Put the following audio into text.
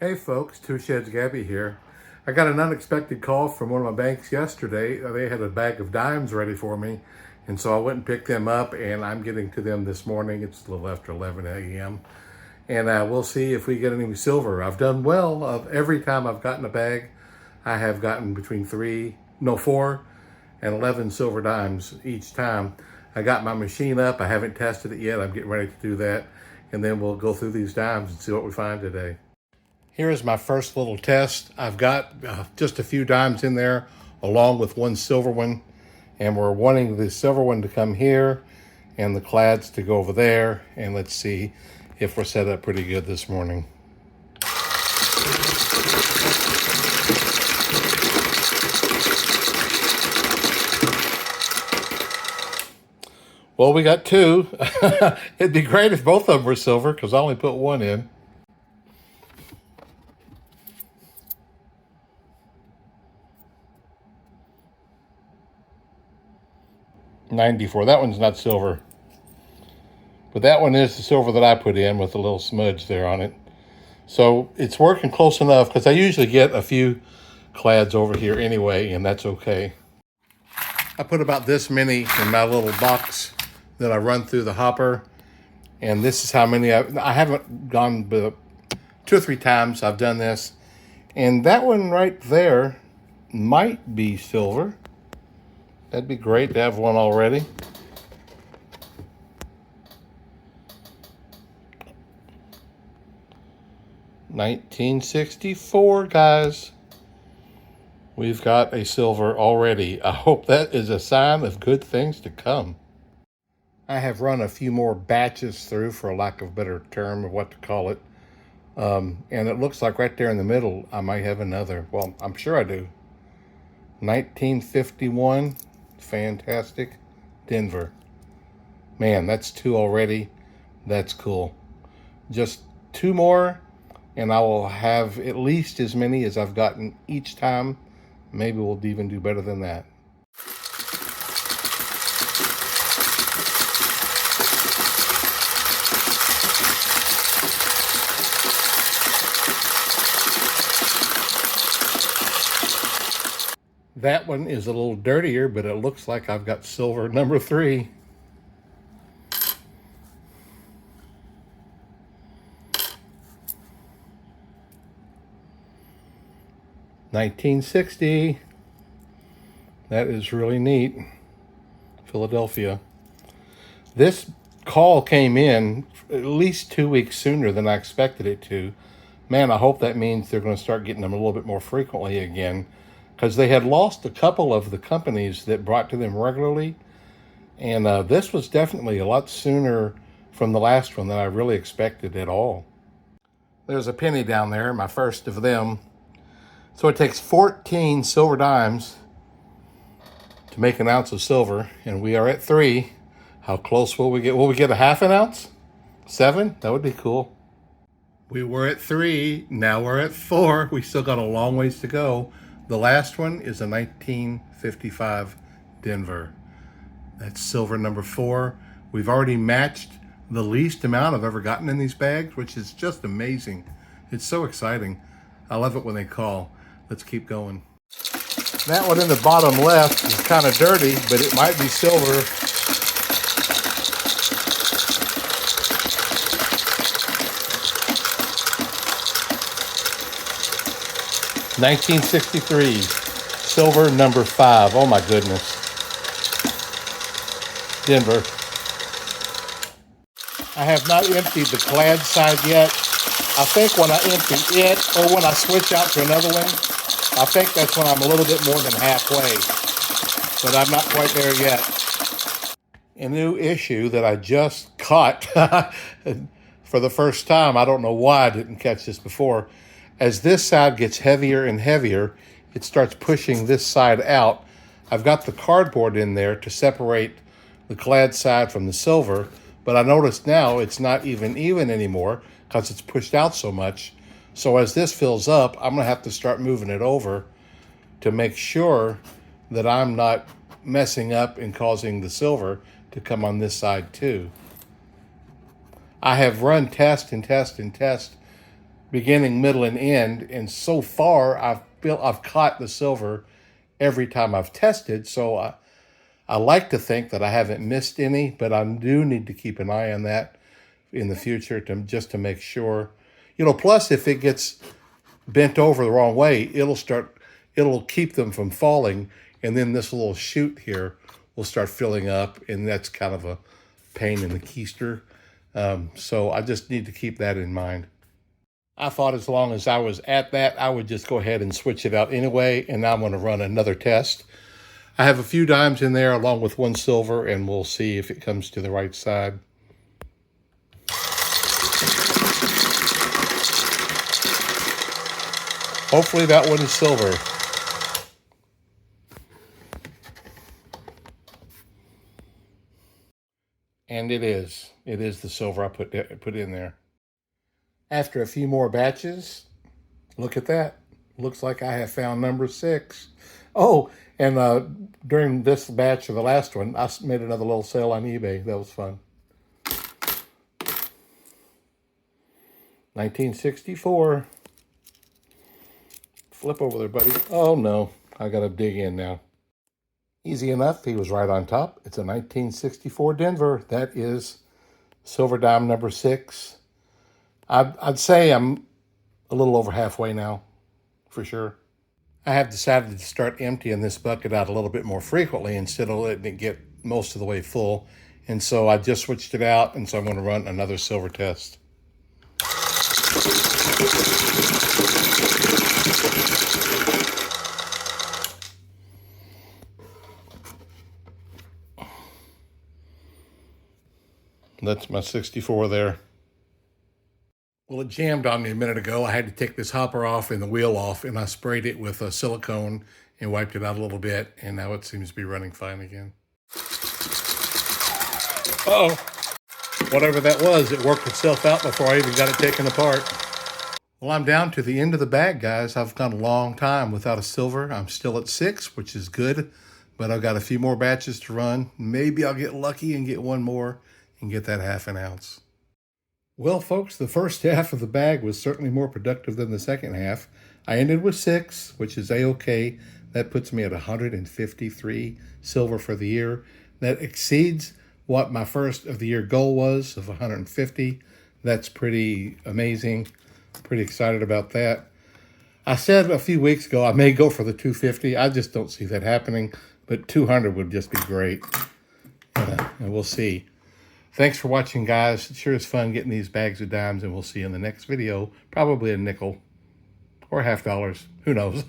Hey folks, Two Sheds Gabby here. I got an unexpected call from one of my banks yesterday. They had a bag of dimes ready for me, and so I went and picked them up, and I'm getting to them this morning. It's a little after 11 a.m. And we'll see if we get any silver. I've done well. Every time I've gotten a bag, I have gotten between 4 and 11 silver dimes each time. I got my machine up. I haven't tested it yet. I'm getting ready to do that, and then we'll go through these dimes and see what we find today. Here is my first little test. I've got just a few dimes in there along with one silver one, and we're wanting the silver one to come here and the clads to go over there, and let's see if we're set up pretty good this morning. Well, we got two. It'd be great if both of them were silver because I only put one in. $94. That one's not silver. But that one is the silver that I put in with a little smudge there on it. So it's working close enough because I usually get a few clads over here anyway, and that's okay. I put about this many in my little box that I run through the hopper. And this is how many I haven't gone but 2 or 3 times I've done this. And that one right there might be silver. That'd be great to have one already. $19.64, guys. We've got a silver already. I hope that is a sign of good things to come. I have run a few more batches through, for lack of a better term of what to call it. And it looks like right there in the middle, I might have another. Well, I'm sure I do. 1951. Fantastic. Denver. Man, that's 2 already. That's cool. Just 2 more, and I will have at least as many as I've gotten each time. Maybe we'll even do better than that. That one is a little dirtier, but it looks like I've got silver number 3. $19.60. That is really neat. Philadelphia. This call came in at least 2 weeks sooner than I expected it to. Man, I hope that means they're going to start getting them a little bit more frequently again, because they had lost a couple of the companies that brought to them regularly. And this was definitely a lot sooner from the last one than I really expected at all. There's a penny down there, my first of them. So it takes 14 silver dimes to make an ounce of silver, and we are at 3. How close will we get? Will we get a half an ounce? 7? That would be cool. We were at 3, now we're at 4. We still got a long ways to go. The last one is a 1955 Denver. That's silver number 4. We've already matched the least amount I've ever gotten in these bags, which is just amazing. It's so exciting. I love it when they call. Let's keep going. That one in the bottom left is kind of dirty, but it might be silver. $19.63, silver number 5. Oh my goodness. Denver. I have not emptied the clad side yet. I think when I empty it, or when I switch out to another one, I think that's when I'm a little bit more than halfway. But I'm not quite there yet. A new issue that I just caught for the first time. I don't know why I didn't catch this before. As this side gets heavier and heavier, it starts pushing this side out. I've got the cardboard in there to separate the clad side from the silver, but I noticed now it's not even anymore because it's pushed out so much. So as this fills up, I'm going to have to start moving it over to make sure that I'm not messing up and causing the silver to come on this side too. I have run test beginning, middle, and end. And so far, I've caught the silver every time I've tested. So I like to think that I haven't missed any, but I do need to keep an eye on that in the future just to make sure. Plus if it gets bent over the wrong way, it'll keep them from falling, and then this little chute here will start filling up, and that's kind of a pain in the keister. So I just need to keep that in mind. I thought as long as I was at that, I would just go ahead and switch it out anyway, and now I'm going to run another test. I have a few dimes in there along with one silver, and we'll see if it comes to the right side. Hopefully that one is silver. And it is. It is the silver I put in there. After a few more batches, look at that. Looks like I have found number 6. Oh, and during this batch of the last one, I made another little sale on eBay. That was fun. 1964. Flip over there, buddy. Oh, no. I got to dig in now. Easy enough. He was right on top. It's a 1964 Denver. That is silver dime number 6. I'd say I'm a little over halfway now, for sure. I have decided to start emptying this bucket out a little bit more frequently instead of letting it get most of the way full. And so I just switched it out, and so I'm going to run another silver test. That's my 64 there. Well, it jammed on me a minute ago. I had to take this hopper off and the wheel off, and I sprayed it with a silicone and wiped it out a little bit, and now it seems to be running fine again. Uh-oh. Whatever that was, it worked itself out before I even got it taken apart. Well, I'm down to the end of the bag, guys. I've gone a long time without a silver. I'm still at 6, which is good, but I've got a few more batches to run. Maybe I'll get lucky and get one more and get that ½ ounce. Well, folks, the first half of the bag was certainly more productive than the second half. I ended with 6, which is A-OK. That puts me at 153 silver for the year. That exceeds what my first of the year goal was of 150. That's pretty amazing. Pretty excited about that. I said a few weeks ago I may go for the 250. I just don't see that happening, but 200 would just be great. And we'll see. Thanks for watching, guys. It sure is fun getting these bags of dimes, and we'll see you in the next video. Probably a nickel or $50. Who knows?